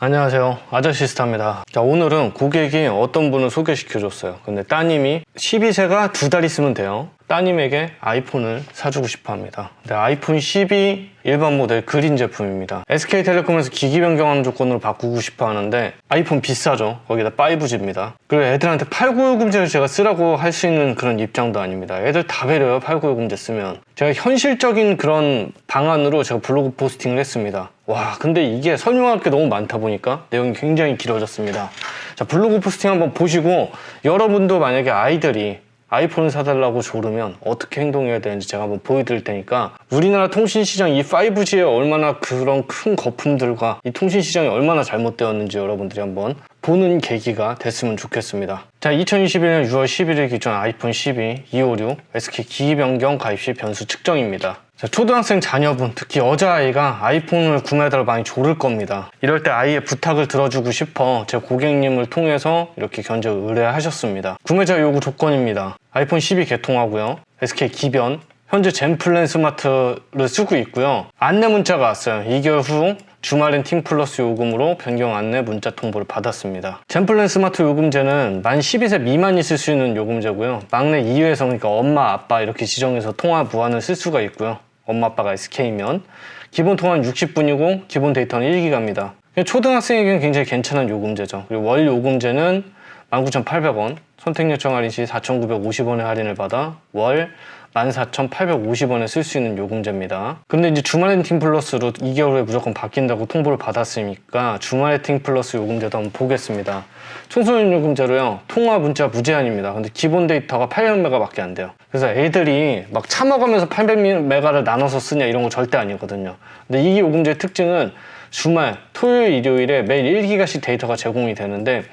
안녕하세요, 아저씨스타입니다. 자, 오늘은 고객이 어떤 분을 소개시켜줬어요. 근데 따님이 12세가 2달 있으면 돼요. 따님에게 아이폰을 사주고 싶어 합니다. 근데 아이폰 12 일반 모델 그린 제품입니다. SK텔레콤에서 기기 변경하는 조건으로 바꾸고 싶어 하는데 아이폰 비싸죠. 거기다 5G입니다. 그리고 애들한테 89요금제를 제가 쓰라고 할 수 있는 그런 입장도 아닙니다. 애들 다 배려요, 89요금제 쓰면. 제가 현실적인 그런 방안으로 제가 블로그 포스팅을 했습니다. 와, 근데 이게 설명할 게 너무 많다 보니까 내용이 굉장히 길어졌습니다. 자, 블로그 포스팅 한번 보시고 여러분도 만약에 아이들이 아이폰을 사달라고 조르면 어떻게 행동해야 되는지 제가 한번 보여드릴 테니까, 우리나라 통신시장 이 5G에 얼마나 그런 큰 거품들과 이 통신시장이 얼마나 잘못되었는지 여러분들이 한번 보는 계기가 됐으면 좋겠습니다. 자, 2021년 6월 11일 기준 아이폰 12 256 SK 기기 변경 가입 시 변수 측정입니다. 자, 초등학생 자녀분, 특히 여자아이가 아이폰을 구매하다가 많이 조를 겁니다. 이럴 때 아이의 부탁을 들어주고 싶어 제 고객님을 통해서 이렇게 견적 의뢰하셨습니다. 구매자 요구 조건입니다. 아이폰 12 개통하고요. SK 기변, 현재 젠플랜 스마트를 쓰고 있고요. 안내 문자가 왔어요. 2개월 후 주말엔 팀플러스 요금으로 변경 안내 문자 통보를 받았습니다. 젠플랜 스마트 요금제는 만 12세 미만이 쓸 수 있는 요금제고요. 막내 2회성, 그러니까 엄마, 아빠 이렇게 지정해서 통화 무한을 쓸 수가 있고요. 엄마, 아빠가 SK면 기본 통화는 60분이고 기본 데이터는 1기가입니다. 초등학생에게는 굉장히 괜찮은 요금제죠. 그리고 월 요금제는 19,800원, 선택 요청 할인 시 4,950원의 할인을 받아 월 14,850원에 쓸 수 있는 요금제입니다. 근데 이제 주말엔 팀 플러스로 2개월 후에 무조건 바뀐다고 통보를 받았으니까 주말에 팀 플러스 요금제도 한번 보겠습니다. 청소년 요금제로요, 통화 문자 무제한입니다. 근데 기본 데이터가 800메가 밖에 안 돼요. 그래서 애들이 막 참아가면서 800메가를 나눠서 쓰냐 이런 거 절대 아니거든요. 근데 이 요금제의 특징은 주말, 토요일, 일요일에 매일 1기가씩 데이터가 제공이 되는데,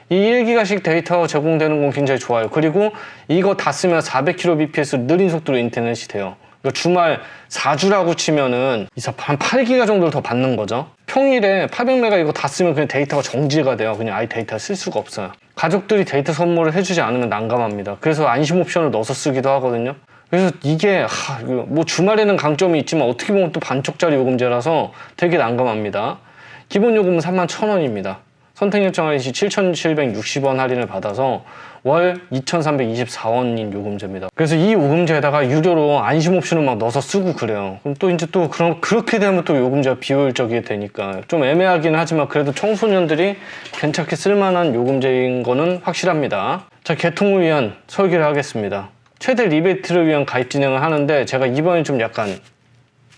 이 1기가씩 데이터 제공되는 건 굉장히 좋아요. 그리고 이거 다 쓰면 400kbps 느린 속도로 인터넷이 돼요. 그러니까 주말 4주라고 치면은 한 8기가 정도를 더 받는 거죠. 평일에 800메가 이거 다 쓰면 그냥 데이터가 정지가 돼요. 그냥 아예 데이터를 쓸 수가 없어요. 가족들이 데이터 선물을 해주지 않으면 난감합니다. 그래서 안심 옵션을 넣어서 쓰기도 하거든요. 그래서 이게 뭐 주말에는 강점이 있지만 어떻게 보면 또 반쪽짜리 요금제라서 되게 난감합니다. 기본 요금은 31,000원입니다. 선택 요청 할인 시 7,760원 할인을 받아서 월 2,324원인 요금제입니다. 그래서 이 요금제에다가 유료로 안심 옵션을 막 넣어서 쓰고 그래요. 그럼 또 이제 또 그렇게 되면 또 요금제가 비효율적이 되니까 좀 애매하긴 하지만 그래도 청소년들이 괜찮게 쓸만한 요금제인 거는 확실합니다. 자, 개통을 위한 설계를 하겠습니다. 최대 리베이트를 위한 가입 진행을 하는데 제가 이번에 좀 약간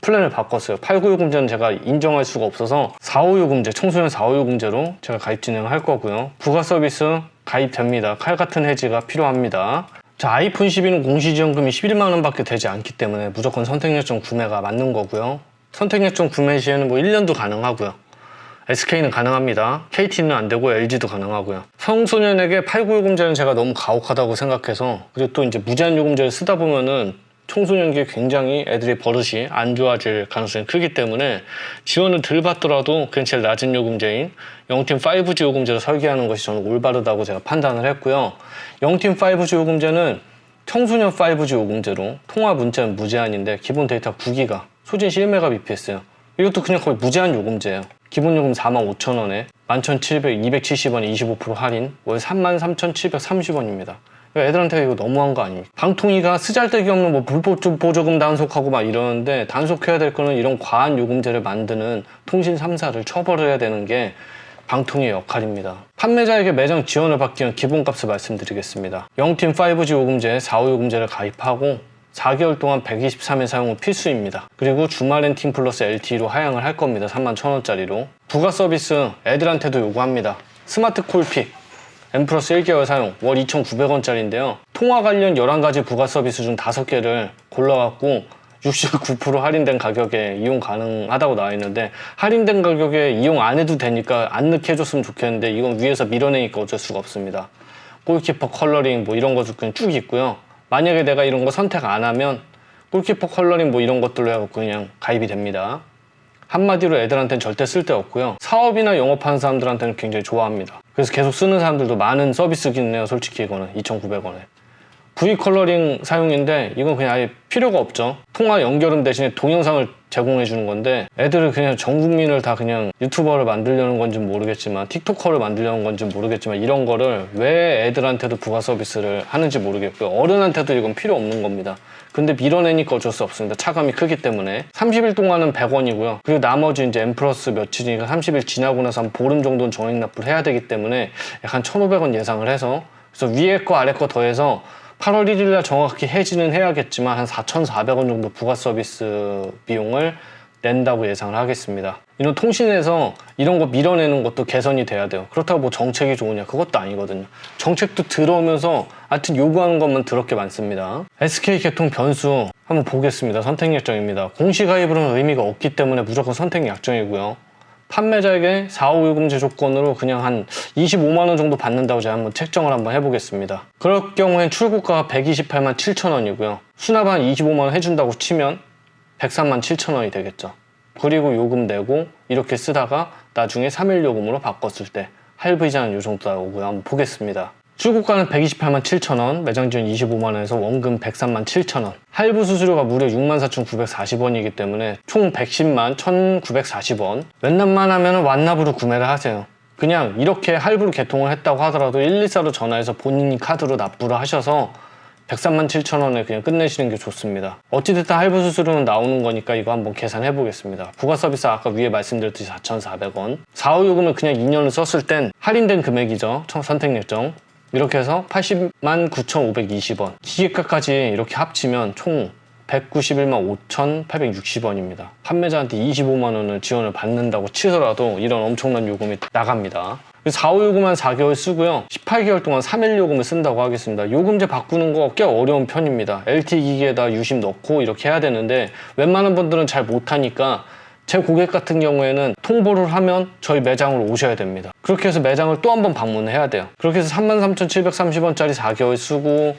플랜을 바꿨어요. 89요금제는 제가 인정할 수가 없어서 45요금제, 청소년 45요금제로 제가 가입 진행을 할 거고요. 부가 서비스 가입됩니다. 칼 같은 해지가 필요합니다. 자, 아이폰 12는 공시지원금이 11만원 밖에 되지 않기 때문에 무조건 선택요청 구매가 맞는 거고요. 선택요청 구매 시에는 뭐 1년도 가능하고요. SK는 가능합니다. KT는 안 되고 LG도 가능하고요. 청소년에게 89요금제는 제가 너무 가혹하다고 생각해서, 그리고 또 이제 무제한 요금제를 쓰다 보면은 청소년기에 굉장히 애들의 버릇이 안 좋아질 가능성이 크기 때문에 지원을 덜 받더라도 그냥 제일 낮은 요금제인 0팀 5G 요금제로 설계하는 것이 저는 올바르다고 제가 판단을 했고요. 0팀 5G 요금제는 청소년 5G 요금제로 통화 문자는 무제한인데 기본 데이터 9기가, 소진시 1Mbps요. 이것도 그냥 거의 무제한 요금제예요. 기본 요금 45,000원에 11,270원에 25% 할인, 월 33,730원입니다. 애들한테 이거 너무한 거 아닙니까? 방통위가 쓰잘데기 없는 뭐 불법 보조금 단속하고 막 이러는데, 단속해야 될 거는 이런 과한 요금제를 만드는 통신 3사를 처벌을 해야 되는 게 방통위의 역할입니다. 판매자에게 매장 지원을 받기 위한 기본값을 말씀드리겠습니다. 0팀 5G 요금제, 45 요금제를 가입하고 4개월 동안 123일 사용은 필수입니다. 그리고 주말엔 팀 플러스 LTE로 하향을 할 겁니다. 31,000원짜리로. 부가 서비스 애들한테도 요구합니다. 스마트 콜픽 M 플러스 1개월 사용 월 2,900원짜리인데요. 통화 관련 11가지 부가 서비스 중 5개를 골라갖고 69% 할인된 가격에 이용 가능하다고 나와 있는데, 할인된 가격에 이용 안 해도 되니까 안 넣게 해줬으면 좋겠는데 이건 위에서 밀어내니까 어쩔 수가 없습니다. 골키퍼 컬러링 뭐 이런 것도 그냥 쭉 있고요. 만약에 내가 이런 거 선택 안 하면 골키퍼 컬러링 뭐 이런 것들로 해갖고 그냥 가입이 됩니다. 한마디로 애들한테는 절대 쓸데없고요. 사업이나 영업하는 사람들한테는 굉장히 좋아합니다. 그래서 계속 쓰는 사람들도 많은 서비스긴 해요. 솔직히 이거는 2,900원에 V 컬러링 사용인데 이건 그냥 아예 필요가 없죠. 통화 연결음 대신에 동영상을 제공해 주는 건데 애들은 그냥 전 국민을 다 그냥 유튜버를 만들려는 건지 모르겠지만 틱토커를 만들려는 건지 모르겠지만 이런 거를 왜 애들한테도 부가 서비스를 하는지 모르겠고요. 어른한테도 이건 필요 없는 겁니다. 근데 밀어내니까 어쩔 수 없습니다. 차감이 크기 때문에. 30일 동안은 100원이고요. 그리고 나머지 이제 M 플러스 며칠이니까 30일 지나고 나서 한 보름 정도는 정액 납부를 해야 되기 때문에 약간 1,500원 예상을 해서 그래서 위에 거 아래 거 더해서 8월 1일날 정확히 해지는 해야겠지만 한 4,400원 정도 부가 서비스 비용을 낸다고 예상을 하겠습니다. 이런 통신에서 이런 거 밀어내는 것도 개선이 돼야 돼요. 그렇다고 뭐 정책이 좋으냐 그것도 아니거든요. 정책도 들어오면서 하여튼 요구하는 것만 더럽게 많습니다. SK 개통 변수 한번 보겠습니다. 선택 약정입니다. 공시 가입으로는 의미가 없기 때문에 무조건 선택 약정이고요. 판매자에게 45요금제 조건으로 그냥 한 25만원 정도 받는다고 제가 한번 책정을 한번 해보겠습니다. 그럴 경우엔 출고가가 128만 7천원이고요. 수납 한 25만원 해준다고 치면 103만 7천원이 되겠죠. 그리고 요금 내고 이렇게 쓰다가 나중에 3일 요금으로 바꿨을 때 할부이자는 요 정도 나오고요. 한번 보겠습니다. 출고가는 128만 7천원, 매장 지원 25만원에서 원금 103만 7천원, 할부 수수료가 무려 64,940원이기 때문에 총 110만 1,940원. 웬만하면 완납으로 구매를 하세요. 그냥 이렇게 할부로 개통을 했다고 하더라도 114로 전화해서 본인이 카드로 납부를 하셔서 103만 7천원에 그냥 끝내시는 게 좋습니다. 어찌됐든 할부 수수료는 나오는 거니까 이거 한번 계산해 보겠습니다. 부가 서비스 아까 위에 말씀드렸듯이 4,400원. 4호 요금을 그냥 2년을 썼을 땐 할인된 금액이죠. 선택 예정. 이렇게 해서 80만 9,520원. 기계가까지 이렇게 합치면 총 191만 5,860원입니다. 판매자한테 25만원을 지원을 받는다고 치더라도 이런 엄청난 요금이 나갑니다. 4호 요금 한 4개월 쓰고요. 18개월 동안 3일 요금을 쓴다고 하겠습니다. 요금제 바꾸는 거 꽤 어려운 편입니다. LTE 기기에다 유심 넣고 이렇게 해야 되는데 웬만한 분들은 잘 못하니까 제 고객 같은 경우에는 통보를 하면 저희 매장으로 오셔야 됩니다. 그렇게 해서 매장을 또 한 번 방문해야 돼요. 그렇게 해서 33,730원짜리 4개월 쓰고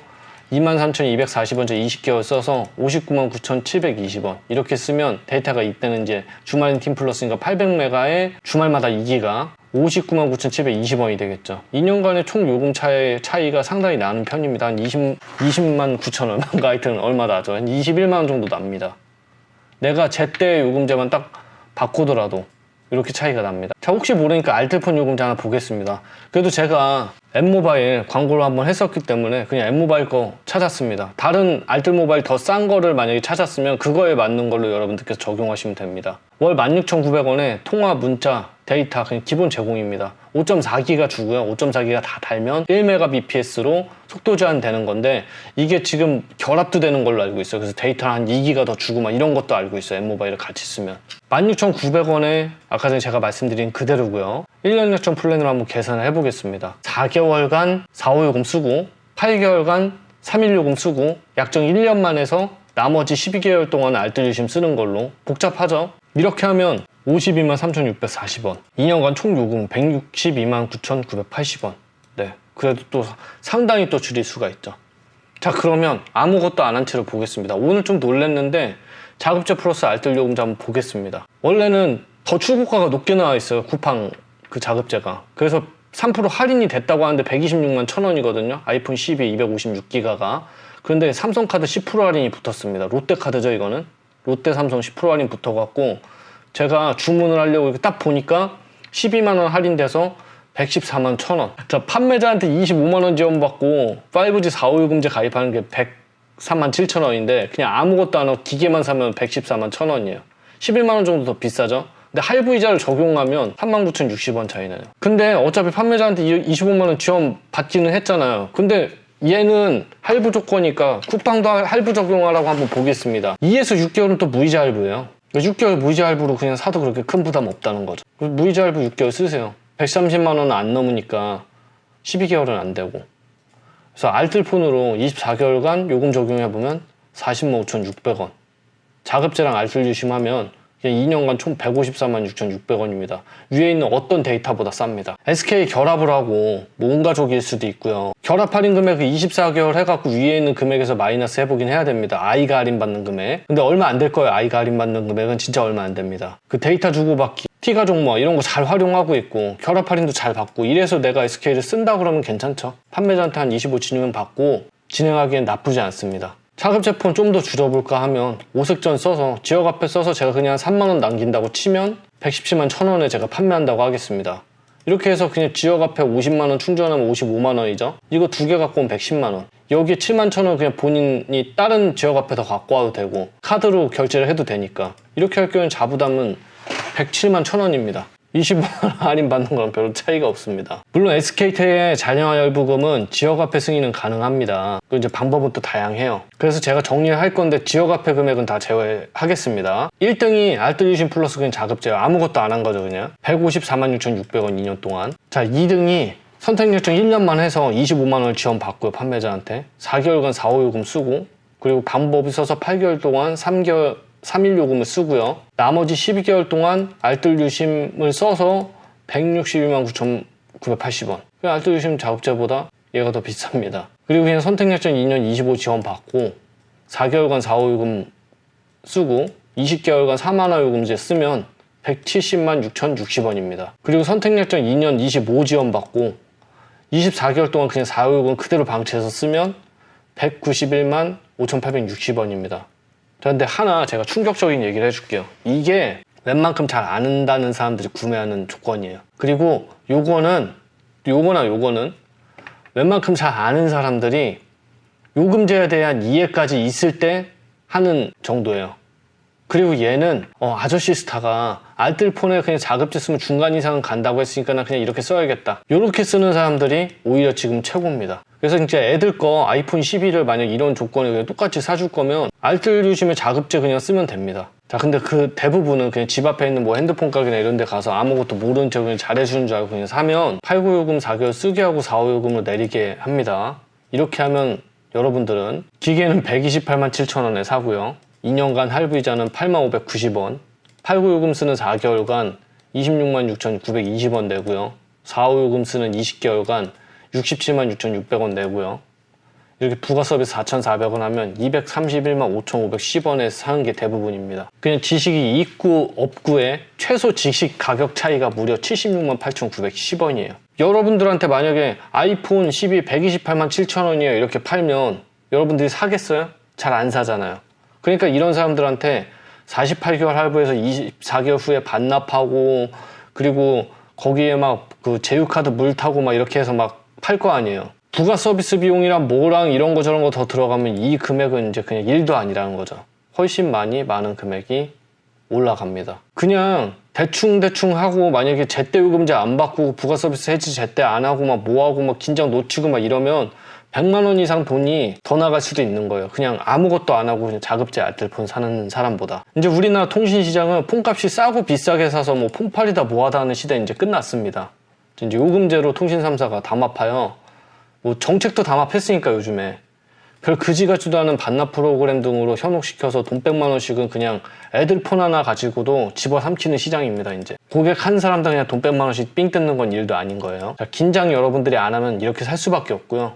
23,240원짜리 20개월 써서 59만 9,720원 이렇게 쓰면 데이터가 이때는 이제 주말인 팀 플러스니까 800메가에 주말마다 2기가 59만 9,720원이 되겠죠. 2년간의 총 요금 차이가 상당히 나는 편입니다. 한 20만 9천 얼마인가 하여튼 얼마 나죠. 한 21만 원 정도 납니다. 내가 제때 요금제만 딱 바꾸더라도 이렇게 차이가 납니다. 자, 혹시 모르니까 알뜰폰 요금제 하나 보겠습니다. 그래도 제가 M모바일 광고를 한번 했었기 때문에 그냥 M모바일 거 찾았습니다. 다른 알뜰모바일 더 싼 거를 만약에 찾았으면 그거에 맞는 걸로 여러분들께서 적용하시면 됩니다. 월 16,900원에 통화, 문자, 데이터 그냥 기본 제공입니다. 5.4기가 주고요. 5.4기가 다 달면 1Mbps로 속도 제한 되는 건데 이게 지금 결합도 되는 걸로 알고 있어요. 그래서 데이터 한 2기가 더 주고 막 이런 것도 알고 있어요. M모바일을 같이 쓰면 16,900원에 아까 전에 제가 말씀드린 그대로고요. 1년 약정 플랜으로 한번 계산을 해보겠습니다. 4개월간 4호 요금 쓰고 8개월간 3일 요금 쓰고 약정 1년만 해서 나머지 12개월 동안 알뜰유심 쓰는 걸로 복잡하죠? 이렇게 하면 52만 3,640원 2년간 총 요금 162만 9,980원 네, 그래도 또 상당히 또 줄일 수가 있죠. 자, 그러면 아무것도 안 한 채로 보겠습니다. 오늘 좀 놀랬는데 자급제 플러스 알뜰요금제 한번 보겠습니다. 원래는 더 출고가가 높게 나와 있어요. 쿠팡 그 자급제가. 그래서 3% 할인이 됐다고 하는데 126만 1,000원이거든요. 아이폰 12 256기가가. 그런데 삼성카드 10% 할인이 붙었습니다. 롯데카드죠, 이거는. 롯데 삼성 10% 할인 붙어갖고 제가 주문을 하려고 이렇게 딱 보니까 12만원 할인돼서 114만 1,000원. 자, 판매자한테 25만원 지원받고 5G 4호 요금제 가입하는 게 103만 7천원인데 그냥 아무것도 안 하고 기계만 사면 114만 1,000원이에요. 11만원 정도 더 비싸죠? 근데 할부이자를 적용하면 39,060원 차이 나요. 근데 어차피 판매자한테 25만원 지원 받기는 했잖아요. 근데 얘는 할부 조건이니까 쿠팡도 할부 적용하라고 한번 보겠습니다. 2에서 6개월은 또 무이자 할부예요. 6개월 무이자 할부로 그냥 사도 그렇게 큰 부담 없다는 거죠. 무이자 할부 6개월 쓰세요. 130만원은 안 넘으니까 12개월은 안 되고. 그래서 알뜰폰으로 24개월간 요금 적용해보면 40만 5,600원. 자급제랑 알뜰유심 하면 2년간 총 154만 6,600원입니다. 위에 있는 어떤 데이터보다 쌉니다. SK 결합을 하고 온 가족일 수도 있고요. 결합 할인 금액을 24개월 해갖고 위에 있는 금액에서 마이너스 해보긴 해야 됩니다. 아이가 할인받는 금액. 근데 얼마 안 될 거예요. 아이가 할인받는 금액은 진짜 얼마 안 됩니다. 그 데이터 주고받기, T가족 뭐 이런 거 잘 활용하고 있고 결합 할인도 잘 받고 이래서 내가 SK를 쓴다 그러면 괜찮죠. 판매자한테 한 25 진유면 받고 진행하기엔 나쁘지 않습니다. 차급제 폰 좀 더 줄여볼까 하면 오색전 써서 지역화폐 써서 제가 그냥 3만원 남긴다고 치면 117만 1,000원에 제가 판매한다고 하겠습니다. 이렇게 해서 그냥 지역화폐 50만원 충전하면 55만원이죠. 이거 두 개 갖고 오면 110만원. 여기에 7만 1,000원 그냥 본인이 다른 지역화폐 더 갖고 와도 되고 카드로 결제를 해도 되니까 이렇게 할 경우엔 자부담은 107만 1,000원입니다. 25만원 할인 받는 거랑 별로 차이가 없습니다. 물론 SK텔의 자녀할부금은 지역화폐 승인은 가능합니다. 그 이제 방법은 또 다양해요. 그래서 제가 정리를 할 건데 지역화폐 금액은 다 제외하겠습니다. 1등이 알뜰유심 플러스 그냥 자급제예요. 아무것도 안 한 거죠 그냥. 154만 6,600원 2년 동안. 자, 2등이 선택요청 1년만 해서 25만원을 지원받고요. 판매자한테 4개월간 4호 요금 쓰고, 그리고 방법이 써서 8개월 동안 3일 요금을 쓰고요. 나머지 12개월 동안 알뜰유심을 써서 162만 9,980원. 알뜰유심 자급제보다 얘가 더 비쌉니다. 그리고 그냥 선택요청 2년 25 지원받고 4개월간 4호 요금 쓰고 20개월간 4만원 요금제 쓰면 170만 6,060원입니다. 그리고 선택요청 2년 25 지원받고 24개월 동안 그냥 4호 요금 그대로 방치해서 쓰면 191만 5,860원입니다. 근데 하나 제가 충격적인 얘기를 해줄게요. 이게 웬만큼 잘 안 한다는 사람들이 구매하는 조건이에요. 그리고 요거는 웬만큼 잘 아는 사람들이 요금제에 대한 이해까지 있을 때 하는 정도예요. 그리고 얘는 아저씨 스타가 알뜰폰에 그냥 자급제 쓰면 중간 이상은 간다고 했으니까 나 그냥 이렇게 써야겠다. 이렇게 쓰는 사람들이 오히려 지금 최고입니다. 그래서 진짜 애들 거 아이폰 12를 만약 이런 조건에 그냥 똑같이 사줄 거면 알뜰유심의 자급제 그냥 쓰면 됩니다. 자, 근데 그 대부분은 그냥 집 앞에 있는 뭐 핸드폰 가게나 이런 데 가서 아무것도 모르는 척 그냥 잘해주는 줄 알고 그냥 사면 89요금 4개월 쓰게 하고 45요금으로 내리게 합니다. 이렇게 하면 여러분들은 기계는 128만 7,000원에 사고요. 2년간 할부이자는 8만 590원, 89요금 쓰는 4개월간 26만 6,920원 내고요. 45요금 쓰는 20개월간 67만 6,600원 내고요. 이렇게 부가 서비스 4,400원 하면 231만 5,510원에 사는 게 대부분입니다. 그냥 지식이 있고 없고의 최소 지식 가격 차이가 무려 76만 8,910원이에요. 여러분들한테 만약에 아이폰 12 128만 7,000원이에요 이렇게 팔면 여러분들이 사겠어요? 잘 안 사잖아요. 그러니까 이런 사람들한테 48개월 할부해서 24개월 후에 반납하고, 그리고 거기에 막 그 제휴카드 물 타고 막 이렇게 해서 막 팔 거 아니에요. 부가 서비스 비용이랑 뭐랑 이런 거 저런 거 더 들어가면 이 금액은 이제 그냥 1도 아니라는 거죠. 훨씬 많은 금액이 올라갑니다. 그냥 대충 하고 만약에 제때 요금제 안 받고 부가 서비스 해지 제때 안 하고 막 뭐하고 막 긴장 놓치고 막 이러면 100만 원 이상 돈이 더 나갈 수도 있는 거예요. 그냥 아무것도 안 하고 그냥 자급제 알뜰폰 사는 사람보다. 이제 우리나라 통신시장은 폰값이 싸고 비싸게 사서 뭐 폰팔이다 뭐하다 하는 시대 이제 끝났습니다. 이제 요금제로 통신 3사가 담합하여 뭐 정책도 담합했으니까 요즘에 별 그지 같지도 않은 반납 프로그램 등으로 현혹시켜서 돈 100만 원씩은 그냥 애들 폰 하나 가지고도 집어삼키는 시장입니다. 이제 고객 한 사람당 그냥 돈 100만 원씩 삥 뜯는 건 일도 아닌 거예요. 자, 긴장 여러분들이 안 하면 이렇게 살 수밖에 없고요.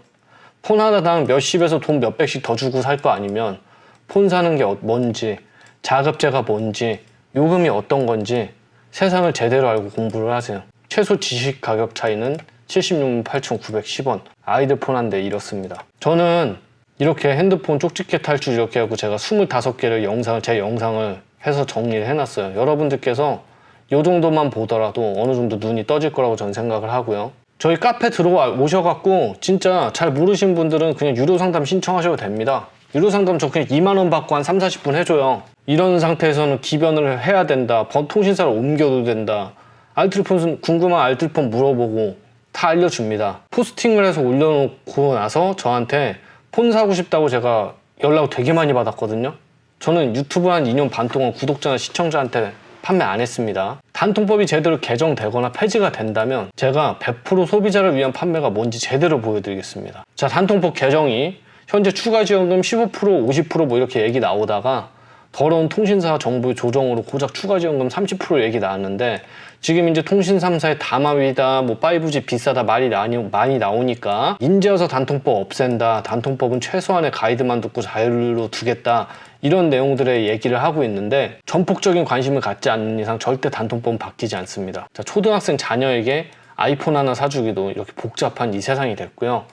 폰 하나당 몇십에서 돈 몇백씩 더 주고 살 거 아니면 폰 사는 게 뭔지, 자급제가 뭔지, 요금이 어떤 건지 세상을 제대로 알고 공부를 하세요. 최소 지식 가격 차이는 76만 8,910원. 아이들 폰 한 대 이렇습니다. 저는 이렇게 핸드폰 쪽집게 탈출 이렇게 하고 제가 25개를 제 영상을 해서 정리를 해놨어요. 여러분들께서 이 정도만 보더라도 어느 정도 눈이 떠질 거라고 저는 생각을 하고요. 저희 카페 오셔갖고 진짜 잘 모르신 분들은 그냥 유료 상담 신청하셔도 됩니다. 유료 상담 저 그냥 2만 원 받고 한 3, 40분 해줘요. 이런 상태에서는 기변을 해야 된다. 통신사를 옮겨도 된다. 알뜰폰 궁금한 알뜰폰 물어보고 다 알려줍니다. 포스팅을 해서 올려놓고 나서 저한테 폰 사고 싶다고 제가 연락을 되게 많이 받았거든요. 저는 유튜브 한 2년 반 동안 구독자나 시청자한테 판매 안 했습니다. 단통법이 제대로 개정되거나 폐지가 된다면 제가 100% 소비자를 위한 판매가 뭔지 제대로 보여드리겠습니다. 자, 단통법 개정이 현재 추가 지원금 15%, 50% 뭐 이렇게 얘기 나오다가 더러운 통신사 정부 조정으로 고작 추가 지원금 30% 얘기 나왔는데 지금 이제 통신 3사의 담합이다, 뭐 5G 비싸다 말이 많이 나오니까 인제어서 단통법 없앤다, 단통법은 최소한의 가이드만 듣고 자유로 두겠다, 이런 내용들의 얘기를 하고 있는데 전폭적인 관심을 갖지 않는 이상 절대 단통법은 바뀌지 않습니다. 자, 초등학생 자녀에게 아이폰 하나 사주기도 이렇게 복잡한 이 세상이 됐고요.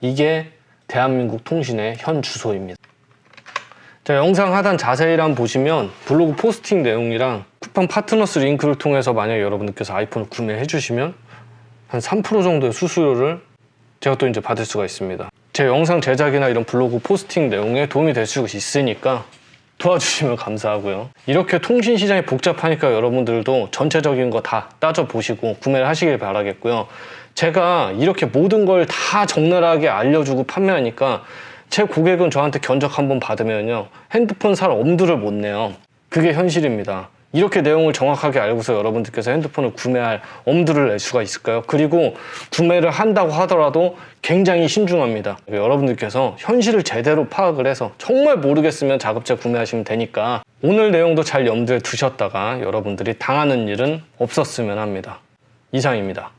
이게 대한민국 통신의 현 주소입니다. 자, 영상 하단 자세히란 보시면 블로그 포스팅 내용이랑 쿠팡 파트너스 링크를 통해서 만약에 여러분들께서 아이폰을 구매해 주시면 한 3% 정도의 수수료를 제가 또 이제 받을 수가 있습니다. 제 영상 제작이나 이런 블로그 포스팅 내용에 도움이 될 수 있으니까 도와주시면 감사하고요. 이렇게 통신 시장이 복잡하니까 여러분들도 전체적인 거 다 따져보시고 구매를 하시길 바라겠고요. 제가 이렇게 모든 걸 다 적나라하게 알려주고 판매하니까 제 고객은 저한테 견적 한번 받으면요, 핸드폰 살 엄두를 못 내요. 그게 현실입니다. 이렇게 내용을 정확하게 알고서 여러분들께서 핸드폰을 구매할 엄두를 낼 수가 있을까요? 그리고 구매를 한다고 하더라도 굉장히 신중합니다. 여러분들께서 현실을 제대로 파악을 해서 정말 모르겠으면 자급제 구매하시면 되니까 오늘 내용도 잘 염두에 두셨다가 여러분들이 당하는 일은 없었으면 합니다. 이상입니다.